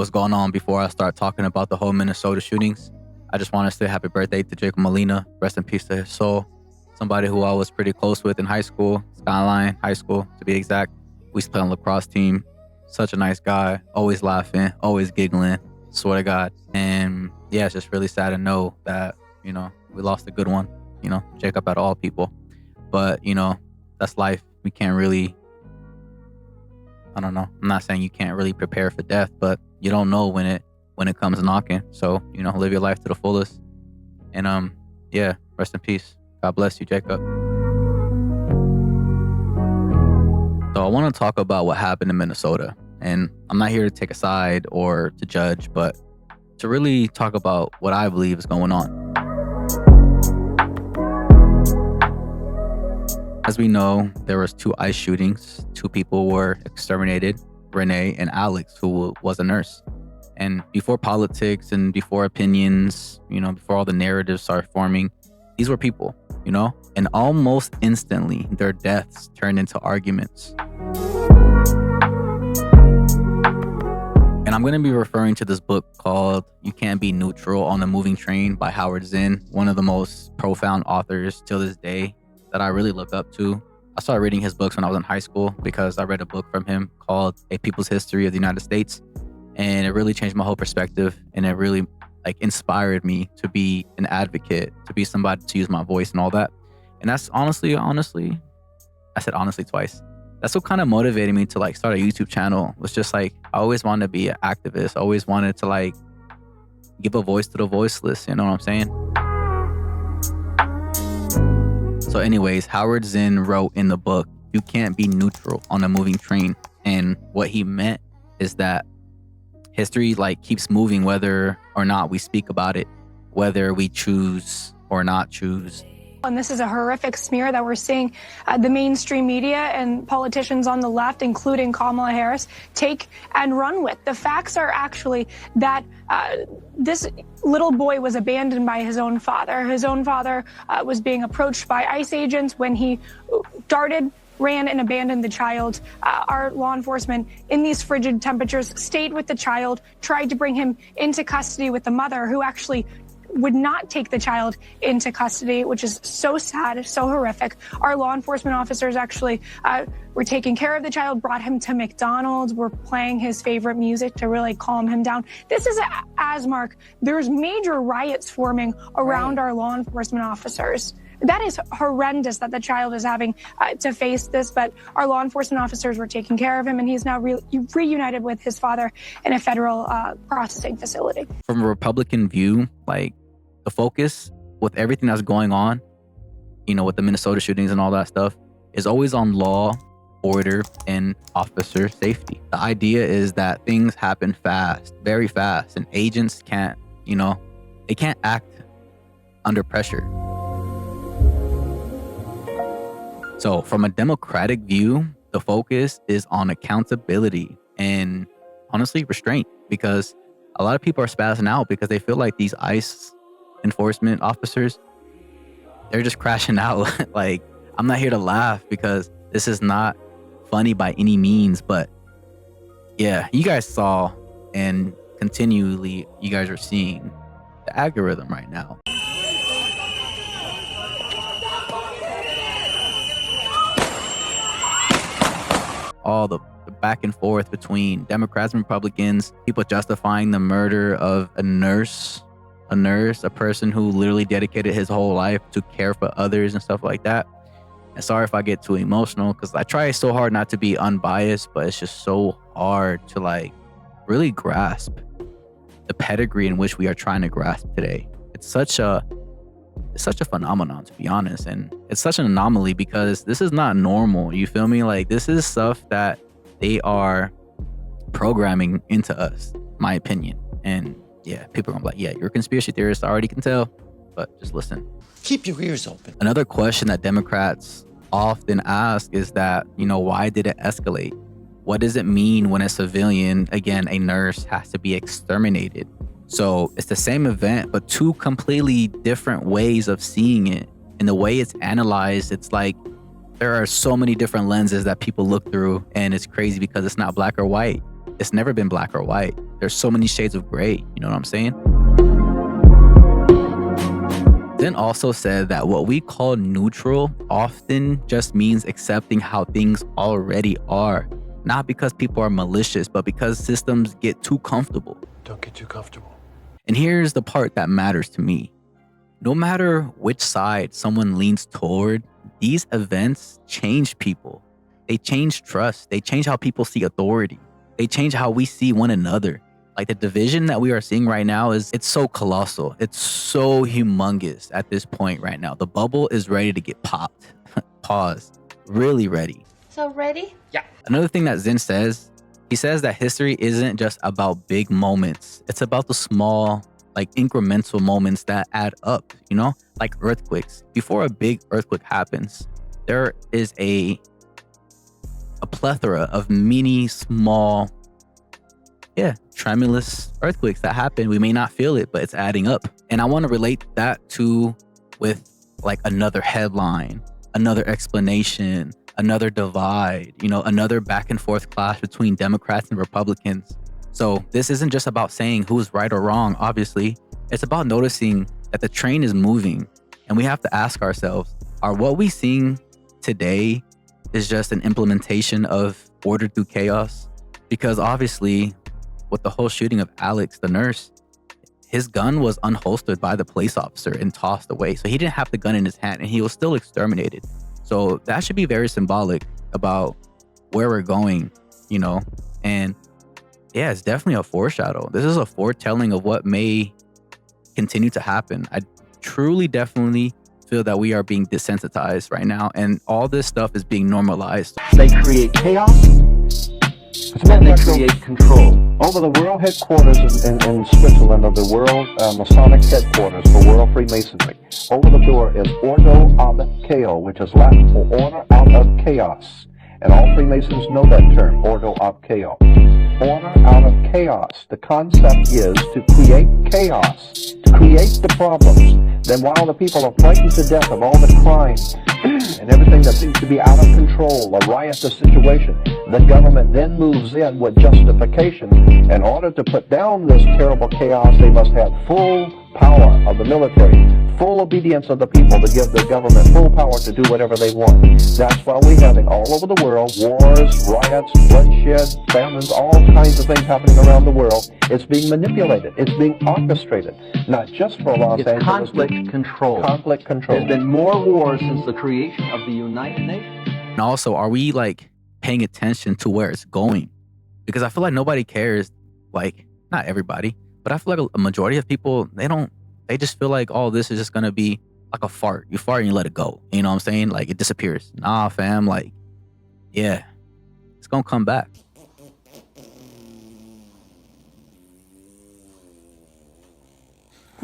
what's going on before I start talking about the whole Minnesota shootings. I just want to say happy birthday to Jacob Molina. Rest in peace to his soul. Somebody who I was pretty close with in high school, Skyline High School to be exact. We used to play on the lacrosse team. Such a nice guy, always laughing, always giggling, swear to God. And yeah, it's just really sad to know that, we lost a good one, Jacob out of all people. But, that's life. We can't really, I don't know. I'm not saying you can't really prepare for death, but you don't know when it comes knocking. So, live your life to the fullest. And yeah, rest in peace. God bless you, Jacob. So I want to talk about what happened in Minnesota. And I'm not here to take a side or to judge, but to really talk about what I believe is going on. As we know, there was 2 ICE shootings. 2 people were exterminated, Renee and Alex, who was a nurse. And before politics and before opinions, before all the narratives started forming, these were people, and almost instantly their deaths turned into arguments. And I'm going to be referring to this book called You Can't Be Neutral on the Moving Train by Howard Zinn, one of the most profound authors till this day that I really look up to. I started reading his books when I was in high school because I read a book from him called A People's History of the United States. And it really changed my whole perspective. And it really inspired me to be an advocate, to be somebody to use my voice and all that. And that's honestly, I said honestly twice. That's what kind of motivated me to start a YouTube channel. It was just I always wanted to be an activist. I always wanted to give a voice to the voiceless. You know what I'm saying? So anyways, Howard Zinn wrote in the book, You Can't Be Neutral on a Moving Train. And what he meant is that history keeps moving whether or not we speak about it, whether we choose or not choose. And this is a horrific smear that we're seeing the mainstream media and politicians on the left, including Kamala Harris, take and run with. The facts are actually that this little boy was abandoned by his own father. His own father was being approached by ICE agents when he ran and abandoned the child. Our law enforcement in these frigid temperatures stayed with the child, tried to bring him into custody with the mother, who actually would not take the child into custody, which is so sad, so horrific. Our law enforcement officers actually were taking care of the child, brought him to McDonald's, were playing his favorite music to really calm him down. This is Asmark. There's major riots forming around our law enforcement officers. That is horrendous that the child is having to face this, but our law enforcement officers were taking care of him, and he's now reunited with his father in a federal processing facility. From a Republican view, the focus with everything that's going on, with the Minnesota shootings and all that stuff, is always on law, order, and officer safety. The idea is that things happen fast, very fast, and agents can't, they can't act under pressure. So from a democratic view, the focus is on accountability and honestly restraint, because a lot of people are spazzing out because they feel like these ICE enforcement officers, they're just crashing out. I'm not here to laugh because this is not funny by any means, but yeah, you guys saw and continually you guys are seeing the algorithm right now. All the back and forth between Democrats and Republicans, people justifying the murder of a nurse, a person who literally dedicated his whole life to care for others and stuff like that. And sorry if I get too emotional because I try so hard not to be unbiased, but it's just so hard to really grasp the pedigree in which we are trying to grasp today. It's such a phenomenon, to be honest, and it's such an anomaly because this is not normal. You feel me? This is stuff that they are programming into us, my opinion. And yeah, people are gonna be like, yeah, you're a conspiracy theorist, I already can tell, but just listen. Keep your ears open. Another question that Democrats often ask is that, why did it escalate? What does it mean when a civilian, again, a nurse, has to be exterminated? So it's the same event, but 2 completely different ways of seeing it. And the way it's analyzed, it's there are so many different lenses that people look through, and it's crazy because it's not black or white. it's never been black or white. There's so many shades of gray. You know what I'm saying? Zinn also said that what we call neutral often just means accepting how things already are. Not because people are malicious, but because systems get too comfortable. Don't get too comfortable. And here's the part that matters to me. No matter which side someone leans toward, these events change people. They change trust. They change how people see authority. They change how we see one another. Like the division that we are seeing right now it's so colossal. It's so humongous at this point right now. The bubble is ready to get popped. Pause. Really ready. So ready? Yeah. Another thing that Zinn says, he says that history isn't just about big moments. It's about the small, like incremental moments that add up, you know, like earthquakes. Before a big earthquake happens, there is a plethora of mini, small, tremulous earthquakes that happen. We may not feel it, but it's adding up. And I want to relate that to with like another headline, another explanation, another divide, you know, another back and forth clash between Democrats and Republicans. So this isn't just about saying who's right or wrong, obviously. It's about noticing that the train is moving, and we have to ask ourselves, are what we seeing today is just an implementation of order through chaos? Because obviously, with the whole shooting of Alex, the nurse, his gun was unholstered by the police officer and tossed away. So he didn't have the gun in his hand, and he was still exterminated. So that should be very symbolic about where we're going, you know? And yeah, it's definitely a foreshadow. This is a foretelling of what may continue to happen. I truly, definitely feel that we are being desensitized right now, and all this stuff is being normalized. They create chaos, and they create control. Over the world headquarters in Switzerland of the World Masonic Headquarters for World Freemasonry, over the door is Ordo ab Chao, which is Latin for order out of chaos. And all Freemasons know that term, Ordo ab Chao. Order out of chaos. The concept is to create chaos, to create the problems. Then while the people are frightened to death of all the crime and everything that seems to be out of control, a riotous situation, the government then moves in with justification. In order to put down this terrible chaos, they must have full power of the military, full obedience of the people to give the government full power to do whatever they want. That's why we're having all over the world wars, riots, bloodshed, famines, all kinds of things happening around the world. It's being manipulated. It's being orchestrated, not just for Los Angeles. Conflict control. Conflict control. There's been more wars since the creation of the United Nations. And also, are we like paying attention to where it's going? Because I feel like nobody cares, like not everybody, but I feel like a majority of people, they just feel like, oh, this is just going to be like a fart. You fart and you let it go. You know what I'm saying? Like it disappears. Nah, fam. Like, yeah, it's going to come back.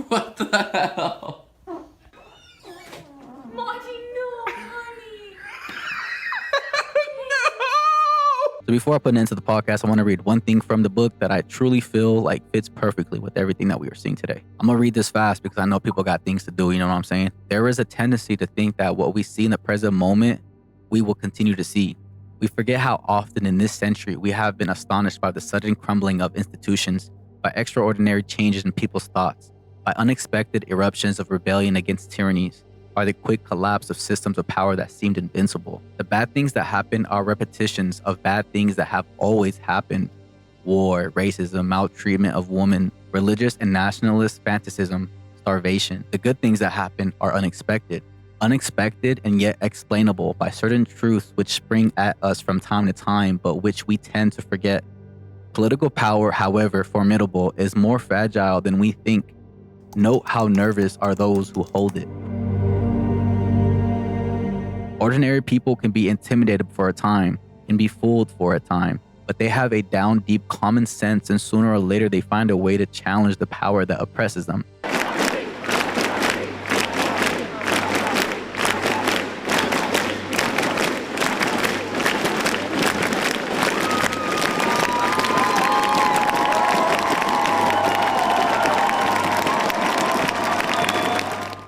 What the hell? Marty, no, honey. So before I put an end to the podcast, I want to read one thing from the book that I truly feel like fits perfectly with everything that we are seeing today. I'm going to read this fast because I know people got things to do. You know what I'm saying? There is a tendency to think that what we see in the present moment, we will continue to see. We forget how often in this century we have been astonished by the sudden crumbling of institutions, by extraordinary changes in people's thoughts, by unexpected eruptions of rebellion against tyrannies, by the quick collapse of systems of power that seemed invincible. The bad things that happen are repetitions of bad things that have always happened. War, racism, maltreatment of women, religious and nationalist fanaticism, starvation. The good things that happen are unexpected. Unexpected and yet explainable by certain truths which spring at us from time to time, but which we tend to forget. Political power, however formidable, is more fragile than we think. Note how nervous are those who hold it. Ordinary people can be intimidated for a time, can be fooled for a time, but they have a down deep common sense, and sooner or later they find a way to challenge the power that oppresses them.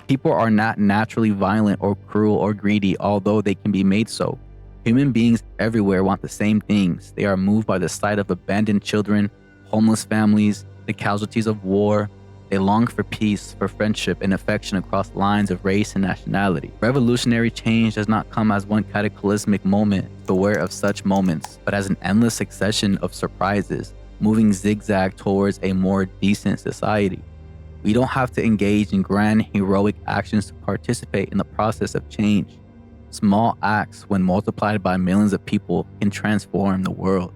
People are not naturally violent or cruel or greedy, although they can be made so. Human beings everywhere want the same things. They are moved by the sight of abandoned children, homeless families, the casualties of war. They long for peace, for friendship, and affection across lines of race and nationality. Revolutionary change does not come as one cataclysmic moment. Beware of such moments, but as an endless succession of surprises, moving zigzag towards a more decent society. We don't have to engage in grand, heroic actions to participate in the process of change. Small acts, when multiplied by millions of people, can transform the world.